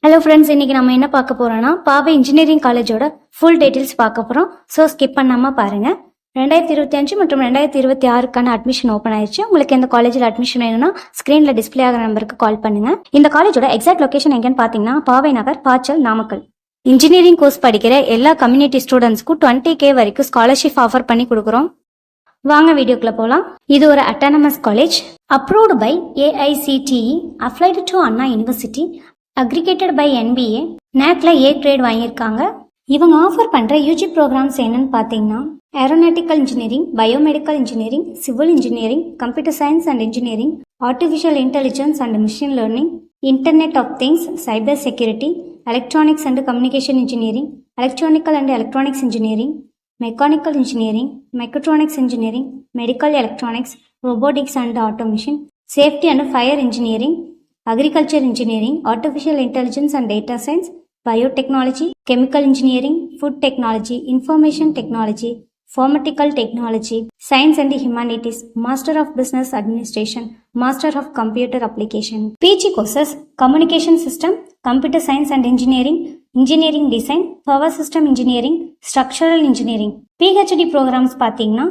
Hello friends, இன்னைக்கு நம்ம என்ன பார்க்க போறோம்னா பாவை இன்ஜினியரிங் காலேஜோட ஃபுல் டீடைல்ஸ் பார்க்க போறோம். ஸோ ஸ்கிப் பண்ணாம பாருங்க. 2025 மற்றும் 2026க்கான அட்மிஷன் ஓப்பன் ஆயிடுச்சு. உங்களுக்கு எந்த காலேஜில் அட்மிஷன் வேணும்னா ஸ்கிரீன்ல டிஸ்பிளே ஆகிற நம்பருக்கு கால் பண்ணுங்க. இந்த காலேஜோட எக்ஸாக்ட் லொகேஷன் எங்கன்னு பார்த்தீங்கன்னா பாவை நகர், பாச்சல், நாமக்கல். இன்ஜினியரிங் கோர்ஸ் படிக்கிற எல்லா கம்யூனிட்டி ஸ்டூடெண்ட்ஸ்க்கும் 20K வரைக்கும் ஸ்காலர்ஷிப் ஆஃபர் பண்ணி கொடுக்குறோம். வாங்க வீடியோக்குள்ள போகலாம். இது ஒரு autonomous college, approved by AICTE, applied to Anna university, accredited by NBA, NACல A கிரேட் வாங்கியிருக்காங்க. இவங்க ஆஃபர் பண்ற UG ப்ரோக்ராம்ஸ் என்னன்னு பார்த்தீங்கன்னா aeronautical engineering, biomedical engineering, civil engineering, computer science and engineering, artificial intelligence and machine learning, internet of things, cyber security, electronics and communication engineering, electrical and electronics engineering, mechanical engineering, mechatronics engineering, medical electronics, robotics and automation, safety and fire engineering, agriculture engineering, artificial intelligence and data science, biotechnology, chemical engineering, food technology, information technology, pharmaceutical technology, science and humanities, master of business administration, master of computer application. PG courses, communication system, computer science and engineering, engineering design, power system engineering, structural engineering. PhD programs பார்த்தீங்கன்னா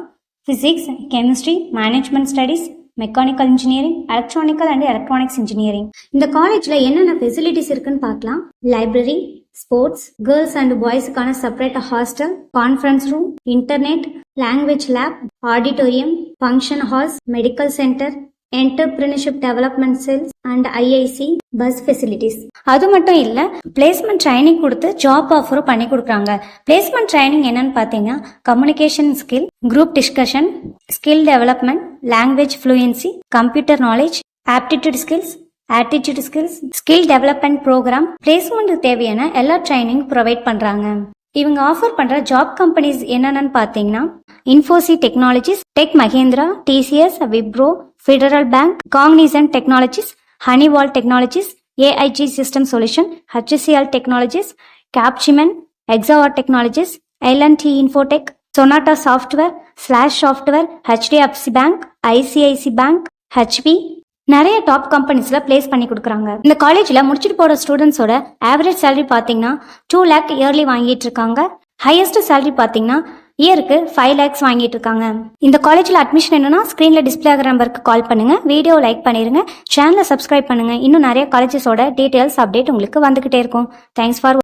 physics, chemistry, management studies, mechanical engineering, electrical and electronics engineering. இந்த காலேஜ்ல என்னென்ன facilities இருக்குன்னு பார்க்கலாம். Library, sports, girls and பாய்ஸுக்கான separate hostel, conference room, internet, language lab, auditorium, function halls, medical centre, entrepreneurship development cells and IIC bus facilities. அது மட்டும் இல்ல, placement training கொடுத்து ஜாப் ஆஃபரும் பண்ணி கொடுக்குறாங்க. பிளேஸ்மெண்ட் ட்ரைனிங் என்னன்னு பார்த்தீங்கன்னா communication skill, group discussion, skill development, language fluency, computer knowledge, aptitude skills, attitude skills, skill development programme, placement தேவையான எல்லா ட்ரைனிங் ப்ரொவைட் பண்றாங்க. இவங்க ஆஃபர் பண்ற ஜாப் கம்பெனிஸ் என்னென்னு பார்த்தீங்கன்னா Infosys technologies, Tech Mahindra, TCS, Wipro, Federal Bank, Cognizant technologies, Honeywell technologies, AIG system solution, HCL technologies, Capgemini, எக்ஸாவார் technologies, L&T Infotech, Sonata software, ஸ்லாஷ் software, HDFC Bank, ICIC Bank, HP, நிறைய டாப் கம்பெனிஸ்ல பிளேஸ் பண்ணி கொடுக்குறாங்க. இந்த காலேஜ்ல முடிச்சுட்டு போற ஸ்டூடெண்ட்ஸோட ஆவரேஜ் சேலரி பாத்தீங்கன்னா 2 lakh இயர்லி வாங்கிட்டு இருக்காங்க. ஹையஸ்ட் சேலரி பாத்தீங்கன்னா இயருக்கு 5 lakhs வாங்கிட்டு இருக்காங்க. இந்த காலேஜ்ல அட்மிஷன் என்னன்னா ஸ்கிரீன்ல டிஸ்பிளே ஆகிற நம்பருக்கு கால் பண்ணுங்க. வீடியோ லைக் பண்ணிருங்க, சேனலை சப்ஸ்கிரைப் பண்ணுங்க. இன்னும் நிறைய காலேஜஸோட டீடைல்ஸ் அப்டேட் உங்களுக்கு வந்துகிட்டே இருக்கும். Thanks for